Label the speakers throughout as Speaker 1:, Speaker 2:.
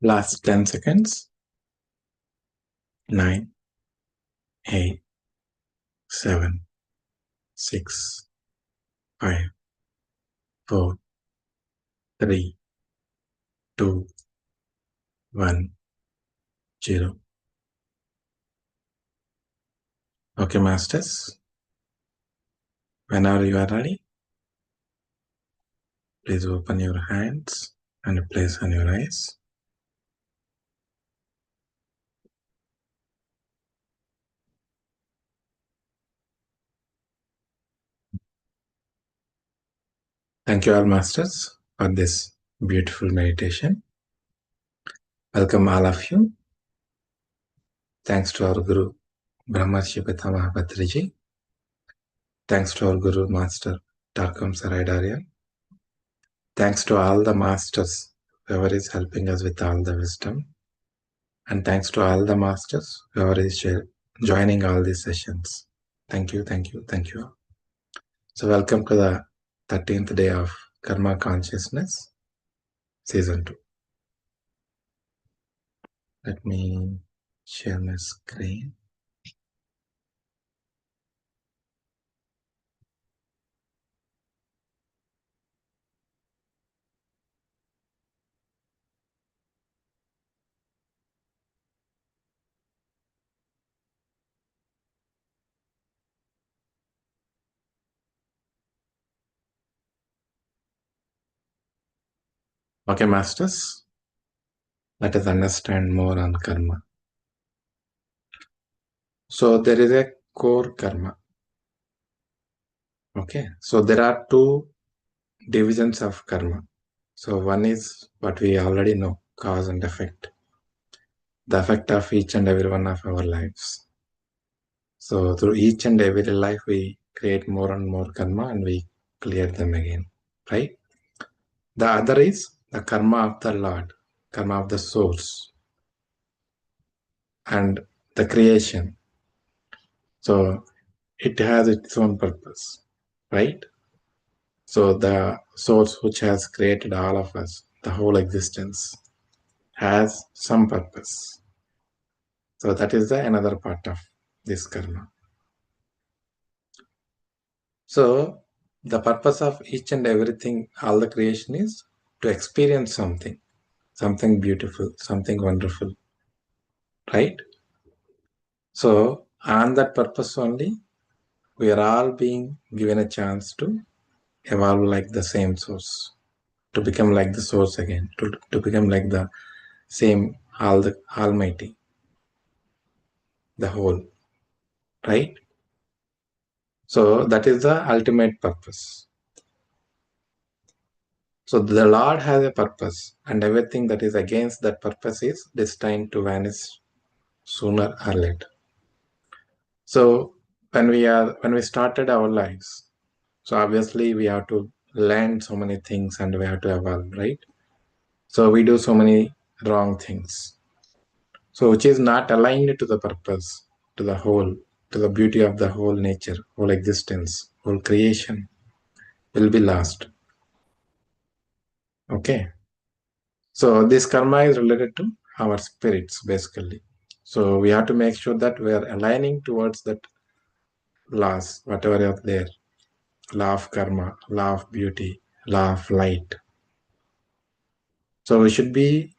Speaker 1: Last 10 seconds. 9, 8, 7, 6, 5, 4, 3, 2, 1, 0. Okay, masters. Whenever you are ready, please open your hands and place on your eyes. Thank you all, masters, for this beautiful meditation. Welcome all of you. Thanks to our Guru, Brahmarshi Pitamaha Patriji. Thanks to our Guru Master, Tarkam Saraidarya. Thanks to all the masters, whoever is helping us with all the wisdom. And thanks to all the masters, whoever is joining all these sessions. Thank you, thank you, thank you. So welcome to the 13th day of Karma Consciousness, Season 2. Let me share my screen. Okay, masters, let us understand more on karma. So there is a core karma. Okay, so there are two divisions of karma. So one is what we already know, cause and effect. The effect of each and every one of our lives. So through each and every life, we create more and more karma and we clear them again, right? The other is the karma of the Lord, karma of the source, and the creation. So it has its own purpose, right? So the source which has created all of us, the whole existence, has some purpose. So that is the another part of this karma. So the purpose of each and everything, all the creation is to experience something beautiful, something wonderful, right? So on that purpose only, we are all being given a chance to evolve like the same source, to become like the source again, to become like the same the Almighty, the whole, right? So that is the ultimate purpose. So the Lord has a purpose, and everything that is against that purpose is destined to vanish sooner or later. So when we started our lives, so obviously we have to learn so many things and we have to evolve, right? So we do so many wrong things. So which is not aligned to the purpose, to the whole, to the beauty of the whole nature, whole existence, whole creation will be lost. Okay. So this karma is related to our spirits basically. So we have to make sure that we are aligning towards that laws, whatever are there. Law of karma, law of beauty, law of light. So we should be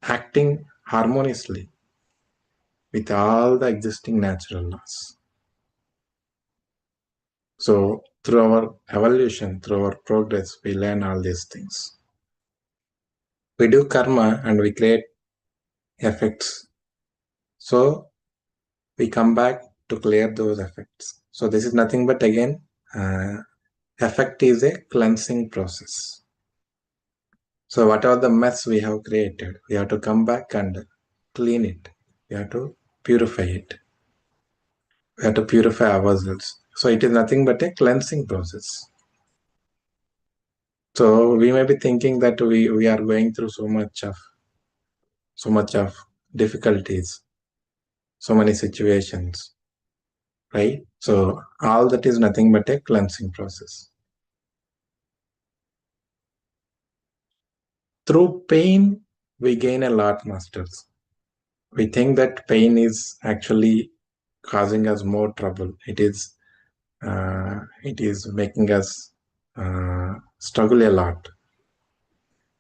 Speaker 1: acting harmoniously with all the existing natural laws. So through our evolution, through our progress, we learn all these things. We do karma and we create effects. So we come back to clear those effects. So this is nothing but again, effect is a cleansing process. So whatever the mess we have created, we have to come back and clean it. We have to purify it. We have to purify ourselves. So it is nothing but a cleansing process. So we may be thinking that we are going through so much of difficulties, so many situations, right? So all that is nothing but a cleansing process. Through pain, we gain a lot, masters. We think that pain is actually causing us more trouble. It is making us struggle a lot.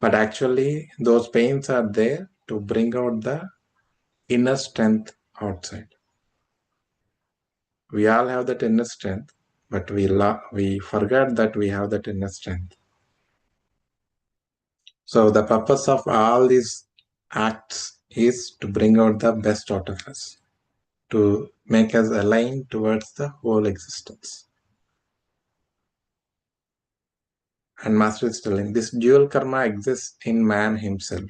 Speaker 1: But actually, those pains are there to bring out the inner strength outside. We all have that inner strength, but we forget that we have that inner strength. So the purpose of all these acts is to bring out the best out of us, to make us align towards the whole existence. And Master is telling this dual karma exists in man himself.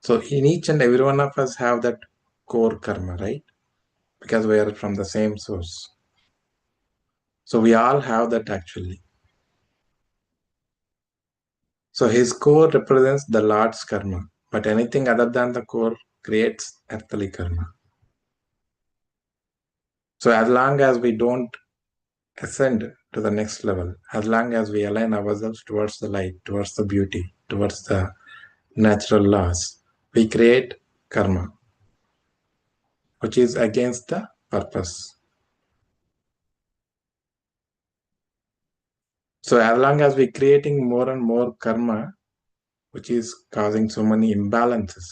Speaker 1: So in each and every one of us have that core karma, right? Because we are from the same source. So we all have that actually. So his core represents the Lord's karma, but anything other than the core creates earthly karma. So as long as we don't ascend to the next level, as long as we align ourselves towards the light, towards the beauty, towards the natural laws, we create karma, which is against the purpose. So as long as we're creating more and more karma, which is causing so many imbalances,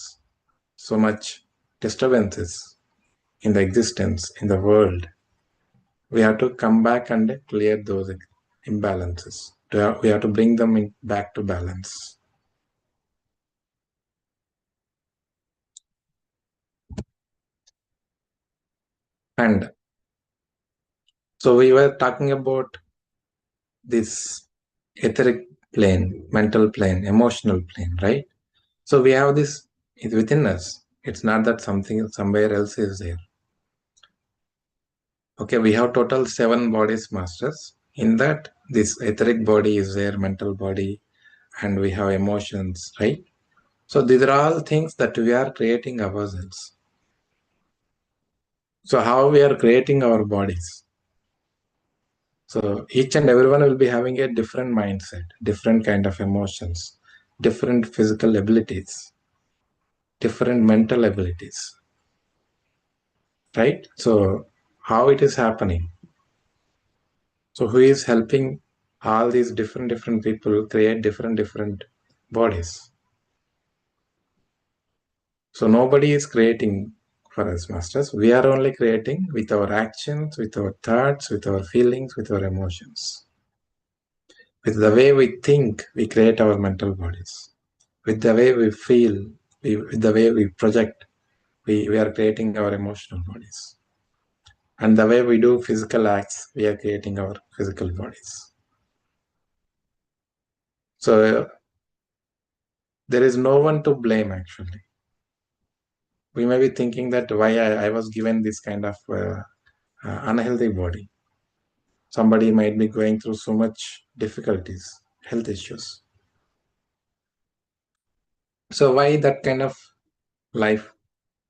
Speaker 1: so much disturbances in the existence, in the world, we have to come back and clear those imbalances. We have to bring them back to balance. And so we were talking about this etheric plane, mental plane, emotional plane, right? So we have this within us. It's not that something somewhere else is there. Okay, we have total 7 bodies, masters. In that, this etheric body is there, mental body, and we have emotions, right? So these are all things that we are creating ourselves. So how we are creating our bodies? So each and everyone will be having a different mindset, different kind of emotions, different physical abilities, different mental abilities, right? So how it is happening? So who is helping all these different people create different bodies? So nobody is creating for us, masters. We are only creating with our actions, with our thoughts, with our feelings, with our emotions. With the way we think, we create our mental bodies. With the way we feel, with the way we project, we are creating our emotional bodies. And the way we do physical acts, we are creating our physical bodies. So there is no one to blame actually. We may be thinking that why I was given this kind of unhealthy body. Somebody might be going through so much difficulties, health issues. So why that kind of life?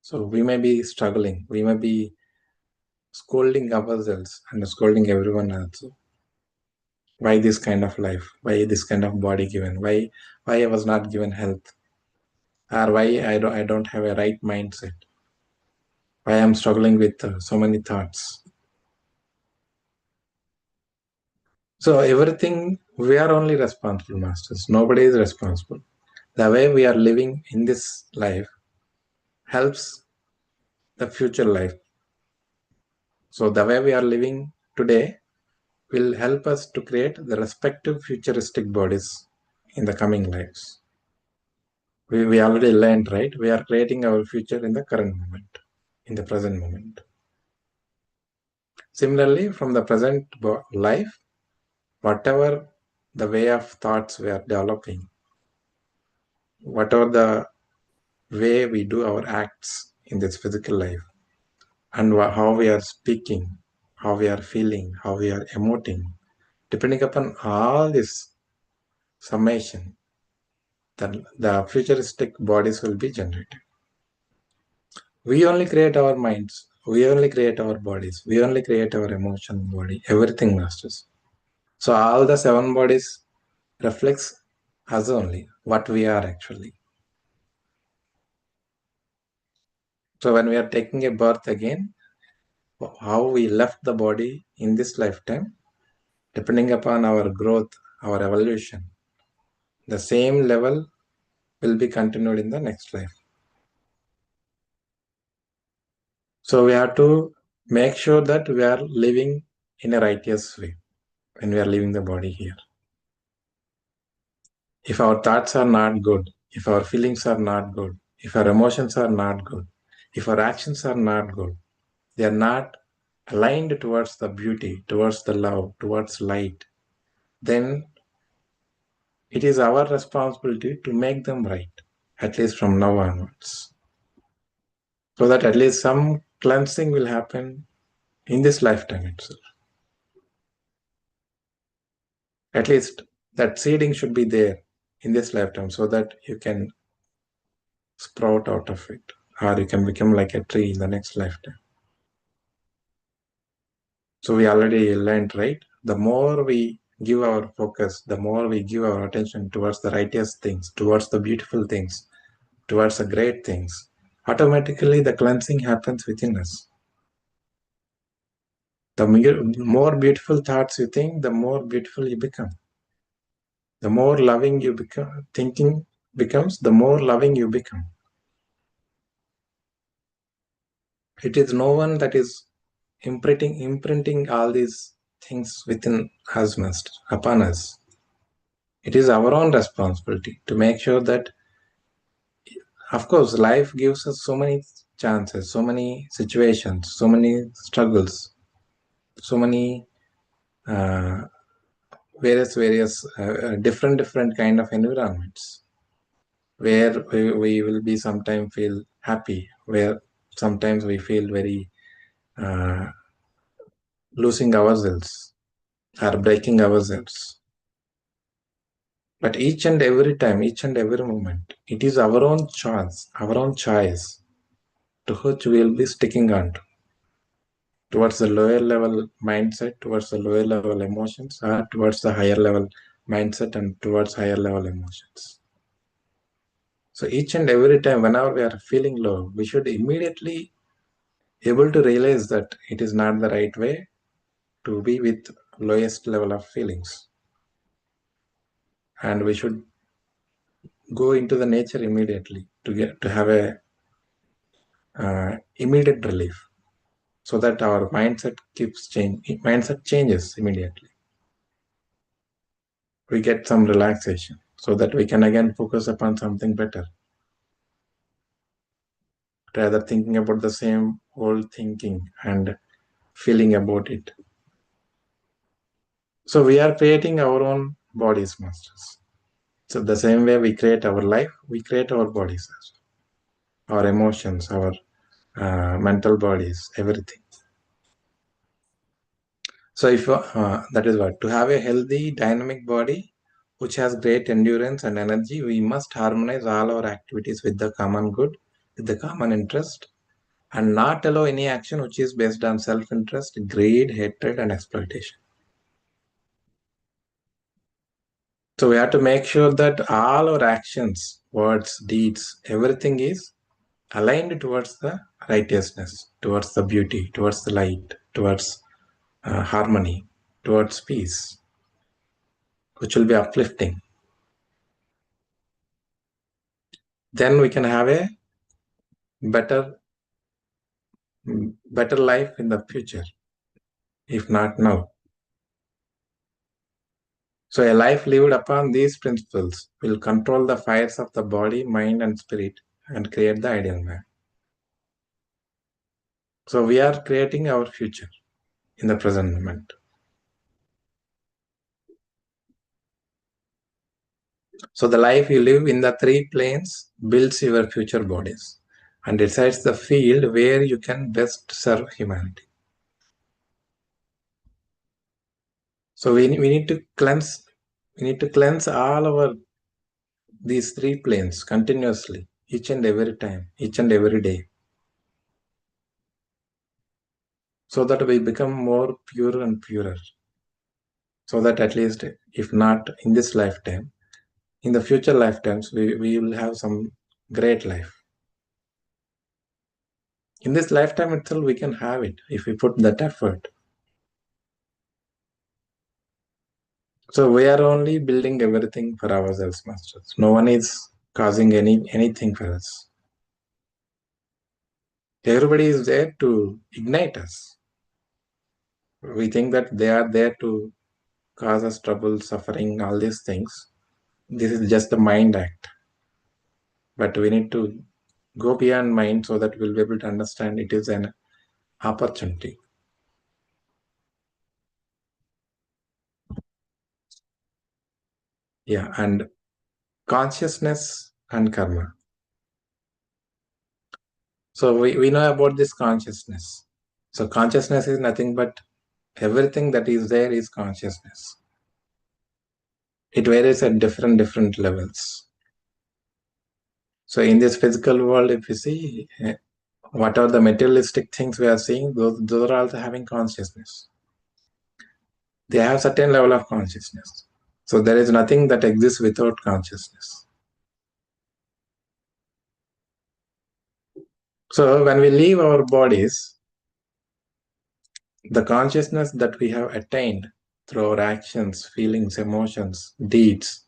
Speaker 1: So we may be struggling. We may be scolding ourselves and scolding everyone also. Why this kind of life? Why this kind of body given? Why I was not given health? Or why I don't have a right mindset? Why I'm struggling with so many thoughts? So everything, we are only responsible, masters. Nobody is responsible. The way we are living in this life helps the future life. So the way we are living today will help us to create the respective futuristic bodies in the coming lives. We already learned, right? We are creating our future in the current moment, in the present moment. Similarly, from the present life, whatever the way of thoughts we are developing, whatever the way we do our acts in this physical life, and how we are speaking, how we are feeling, how we are emoting, depending upon all this summation, the futuristic bodies will be generated. We only create our minds, we only create our bodies, we only create our emotion body, everything, masters. So all the 7 bodies reflects us only, what we are actually. So when we are taking a birth again, how we left the body in this lifetime, depending upon our growth, our evolution, the same level will be continued in the next life. So we have to make sure that we are living in a righteous way when we are leaving the body here. If our thoughts are not good, if our feelings are not good, if our emotions are not good, if our actions are not good, they are not aligned towards the beauty, towards the love, towards light, then it is our responsibility to make them right, at least from now onwards. So that at least some cleansing will happen in this lifetime itself. At least that seeding should be there in this lifetime so that you can sprout out of it, or you can become like a tree in the next lifetime. So we already learned, right? The more we give our focus, the more we give our attention towards the righteous things, towards the beautiful things, towards the great things, automatically the cleansing happens within us. The more beautiful thoughts you think, the more beautiful you become. The more loving you become, thinking becomes, the more loving you become. It is no one that is imprinting all these things within us, master, upon us. It is our own responsibility to make sure that, of course, life gives us so many chances, so many situations, so many struggles, so many various different kind of environments where we will be sometimes feel happy, where sometimes we feel very losing ourselves or breaking ourselves. But each and every time, each and every moment, it is our own choice to which we will be sticking on towards the lower level mindset, towards the lower level emotions, or towards the higher level mindset and towards higher level emotions. So each and every time, whenever we are feeling low, we should immediately able to realize that it is not the right way to be with lowest level of feelings. And we should go into the nature immediately to have a immediate relief, so that our mindset changes immediately. We get some relaxation so that we can again focus upon something better rather thinking about the same old thinking and feeling about it. So we are creating our own bodies, masters. So the same way we create our life, we create our bodies as well. Our emotions, our mental bodies, everything. So if that is what, to have a healthy, dynamic body which has great endurance and energy, we must harmonize all our activities with the common good, with the common interest, and not allow any action which is based on self-interest, greed, hatred, and exploitation. So we have to make sure that all our actions, words, deeds, everything is aligned towards the righteousness, towards the beauty, towards the light, towards harmony, towards peace, which will be uplifting. Then we can have a better life in the future, if not now. So a life lived upon these principles will control the fires of the body, mind, and spirit and create the ideal man. So we are creating our future in the present moment. So the life you live in the three planes builds your future bodies and decides the field where you can best serve humanity. So we need to cleanse. We need to cleanse all our these three planes continuously, each and every time, each and every day, so that we become more pure and purer. So that at least, if not in this lifetime, in the future lifetimes, we will have some great life. In this lifetime itself, we can have it if we put that effort. So we are only building everything for ourselves, masters. No one is causing anything for us. Everybody is there to ignite us. We think that they are there to cause us trouble, suffering, all these things. This is just the mind act. But we need to go beyond mind so that we'll be able to understand it is an opportunity. Yeah, and consciousness and karma. So we know about this consciousness. So consciousness is nothing but everything that is there is consciousness. It varies at different levels. So in this physical world, if you see what are the materialistic things we are seeing, those are also having consciousness. They have certain level of consciousness. So there is nothing that exists without consciousness. So when we leave our bodies, the consciousness that we have attained through our actions, feelings, emotions, deeds,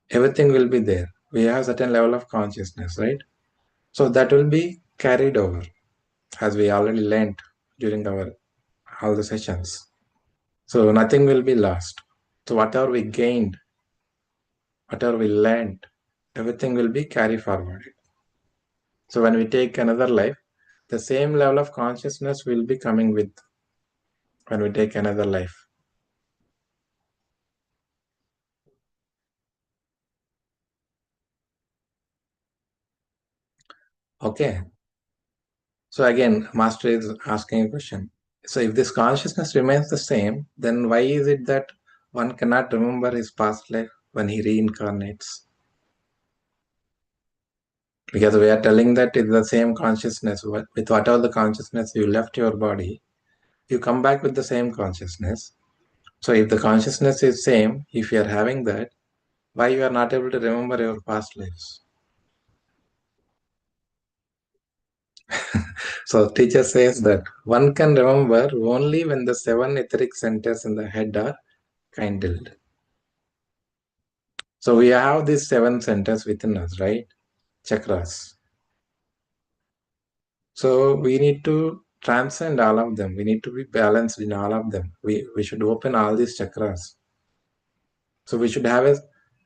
Speaker 1: everything will be there. We have certain level of consciousness, right? So that will be carried over, as we already learned during all the sessions. So nothing will be lost. So whatever we gained, whatever we learned, everything will be carried forward. So when we take another life, the same level of consciousness will be coming with when we take another life. Okay. So again, Master is asking a question. So if this consciousness remains the same, then why is it that one cannot remember his past life when he reincarnates? Because we are telling that it's the same consciousness. With whatever the consciousness you left your body, you come back with the same consciousness. So if the consciousness is same, if you are having that, why you are not able to remember your past lives? So teacher says that one can remember only when the 7 etheric centers in the head are kindled. So we have these 7 centers within us, right? Chakras. So we need to transcend all of them. We need to be balanced in all of them. We should open all these chakras. So we should have,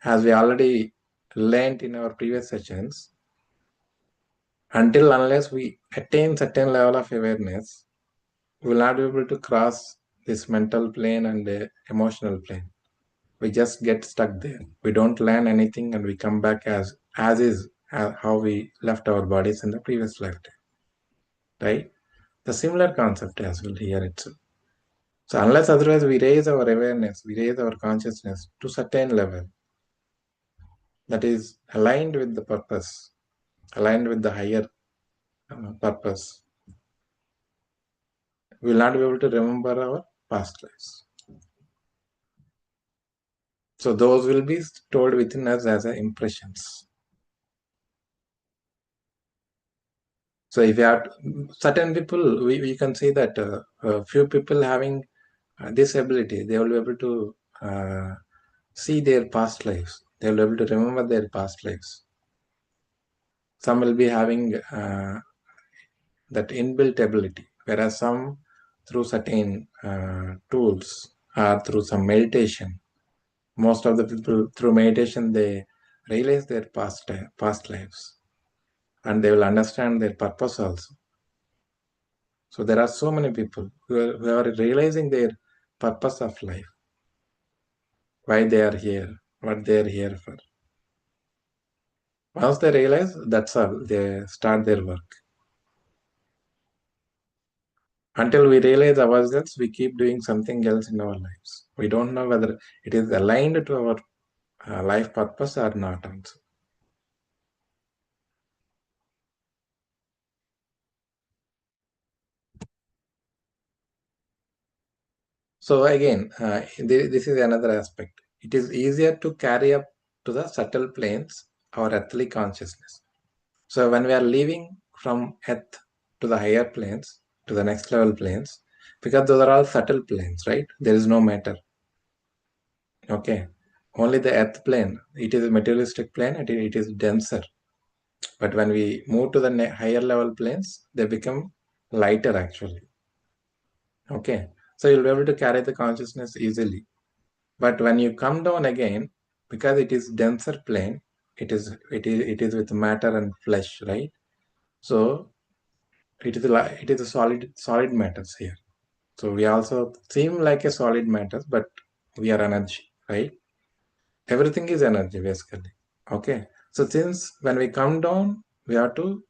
Speaker 1: as we already learned in our previous sessions, until unless we attain certain level of awareness, we will not be able to cross this mental plane and the emotional plane. We just get stuck there. We don't learn anything and we come back as is, how we left our bodies in the previous lifetime, right? The similar concept as well here itself. So unless otherwise we raise our awareness, we raise our consciousness to certain level that is aligned with the purpose, aligned with the higher purpose, we will not be able to remember our past lives. So those will be stored within us as impressions. So if you have certain people, we can say that a few people having this ability, they will be able to see their past lives. They will be able to remember their past lives. Some will be having that inbuilt ability, whereas some through certain tools or through some meditation. Most of the people through meditation, they realize their past lives and they will understand their purpose also. So there are so many people who are realizing their purpose of life, why they are here, what they are here for. Once they realize, that's all, they start their work. Until we realize ourselves, we keep doing something else in our lives. We don't know whether it is aligned to our life purpose or not also. So again, this is another aspect. It is easier to carry up to the subtle planes our earthly consciousness. So when we are leaving from earth, to the higher planes, to the next level planes, because those are all subtle planes, right? There is no matter. Okay. Only the earth plane, it is a materialistic plane, it is denser. But when we move to the higher level planes, they become lighter actually. Okay. So you'll be able to carry the consciousness easily. But when you come down again, because it is denser plane, it is with matter and flesh, right? So it is a solid matters here. So we also seem like a solid matters, but we are energy, right? Everything is energy basically. Okay. So since when we come down, we have to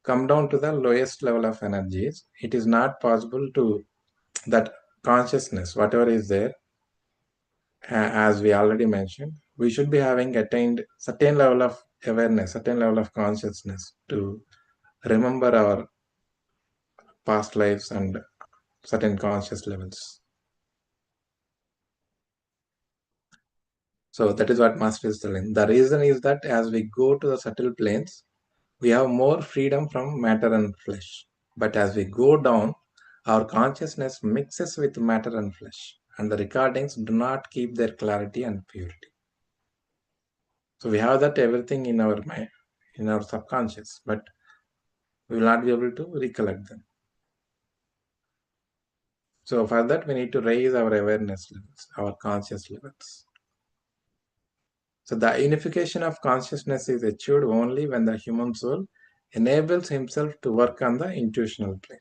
Speaker 1: come down to the lowest level of energies. It is not possible to that consciousness, whatever is there, as we already mentioned, we should be having attained certain level of awareness, certain level of consciousness to remember our past lives and certain conscious levels. So that is what Master is telling. The reason is that as we go to the subtle planes, we have more freedom from matter and flesh. But as we go down, our consciousness mixes with matter and flesh, and the recordings do not keep their clarity and purity. So we have that everything in our mind, in our subconscious, but we will not be able to recollect them. So for that, we need to raise our awareness levels, our conscious levels. So the unification of consciousness is achieved only when the human soul enables himself to work on the intuitional plane.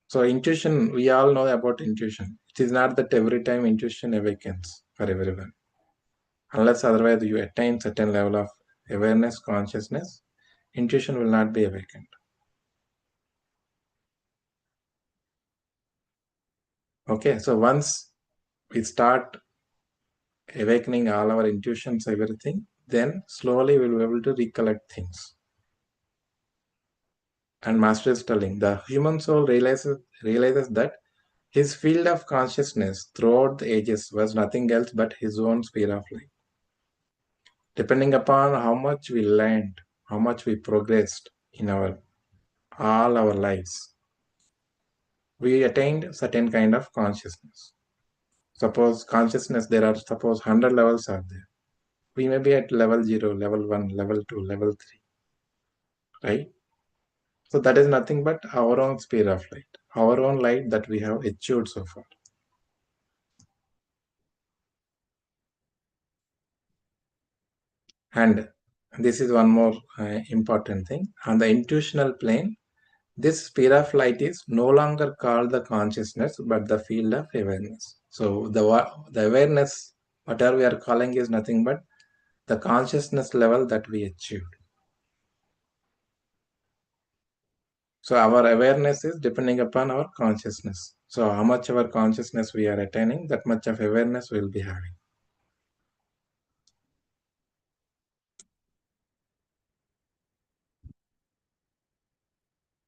Speaker 1: So intuition, we all know about intuition. It is not that every time intuition awakens for everyone. Unless otherwise you attain certain level of awareness, consciousness, intuition will not be awakened. Okay, so once we start awakening all our intuitions, everything, then slowly we'll be able to recollect things. And Master is telling the human soul realizes that his field of consciousness throughout the ages was nothing else but his own sphere of light. Depending upon how much we learned, how much we progressed in all our lives, we attained certain kind of consciousness. Suppose consciousness, there are suppose 100 levels are there. We may be at level 0, level 1, level 2, level 3, right? So that is nothing but our own sphere of light, our own light that we have achieved so far. And this is one more important thing. On the intuitional plane, this sphere of light is no longer called the consciousness, but the field of awareness. So the awareness, whatever we are calling, is nothing but the consciousness level that we achieved. So our awareness is depending upon our consciousness. So how much of our consciousness we are attaining, that much of awareness we will be having.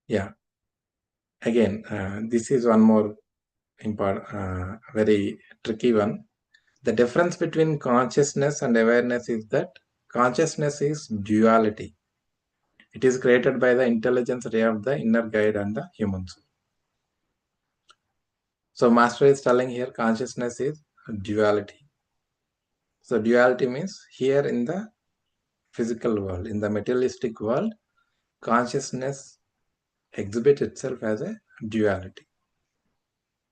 Speaker 1: Yeah. Again, this is one more very tricky one. The difference between consciousness and awareness is that consciousness is duality. It is created by the intelligence ray of the inner guide and the human soul. So Master is telling here consciousness is duality. So duality means here in the physical world, in the materialistic world, consciousness exhibits itself as a duality.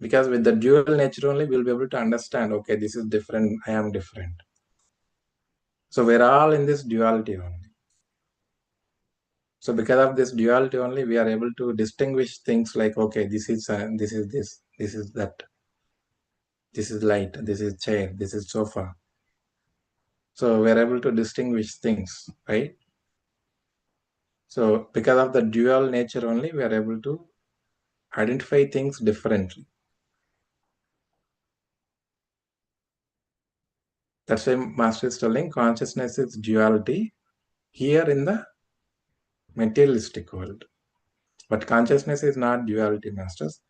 Speaker 1: Because with the dual nature only, we'll be able to understand, okay, this is different, I am different. So we're all in this duality only. So because of this duality only, we are able to distinguish things like, okay, this is this is that, this is light, this is chair, this is sofa. So we are able to distinguish things, right? So because of the dual nature only, we are able to identify things differently. That's why Master is telling consciousness is duality here in the materialistic world. But consciousness is not duality, Masters.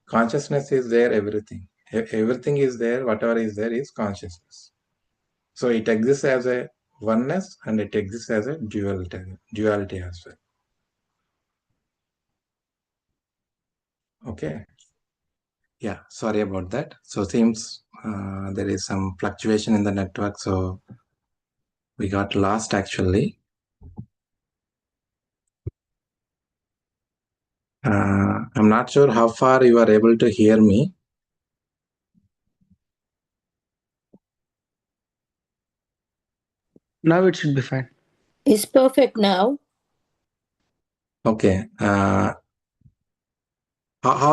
Speaker 1: Consciousness is there, everything. Everything is there, whatever is there is consciousness. So it exists as a oneness and it exists as a duality as well. Okay. Yeah, sorry about that. So seems there is some fluctuation in the network, so we got lost actually. I'm not sure how far you are able to hear me.
Speaker 2: Now it should be fine.
Speaker 3: It's perfect now.
Speaker 1: Okay. How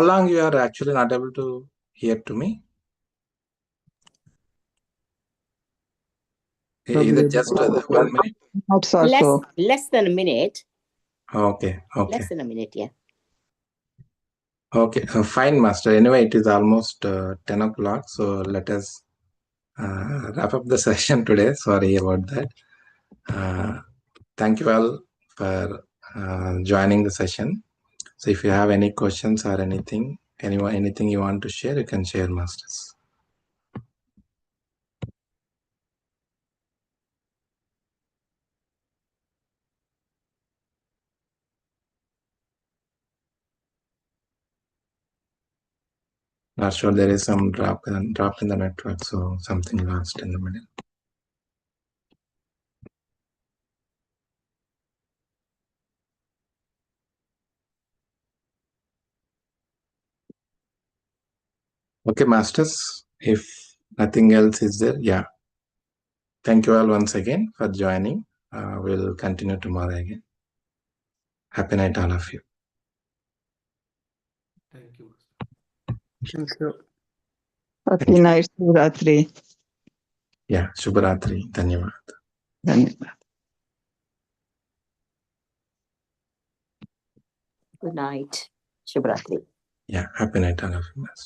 Speaker 1: long you are actually not able to hear to me? Either just 1 minute?
Speaker 4: Minutes or so.
Speaker 3: Less than a minute.
Speaker 1: Okay. Okay.
Speaker 3: Less than a minute, yeah.
Speaker 1: Okay. Fine, Master. Anyway, it is almost 10 o'clock, so let us wrap up the session today. Sorry about that. Thank you all for joining the session. So if you have any questions or anything you want to share, you can share, Masters. Not sure, there is some drop in the network, so something lost in the middle. Okay, Masters, if nothing else is there, yeah. Thank you all once again for joining. We'll continue tomorrow again. Happy night, all of you.
Speaker 2: Thank you. Thank you.
Speaker 4: Happy night, Shivratri.
Speaker 1: Yeah, Shubharatri. Dhanyavad.
Speaker 4: Dhanyavad.
Speaker 3: Good night. Shubhratri.
Speaker 1: Yeah, happy night, all of you.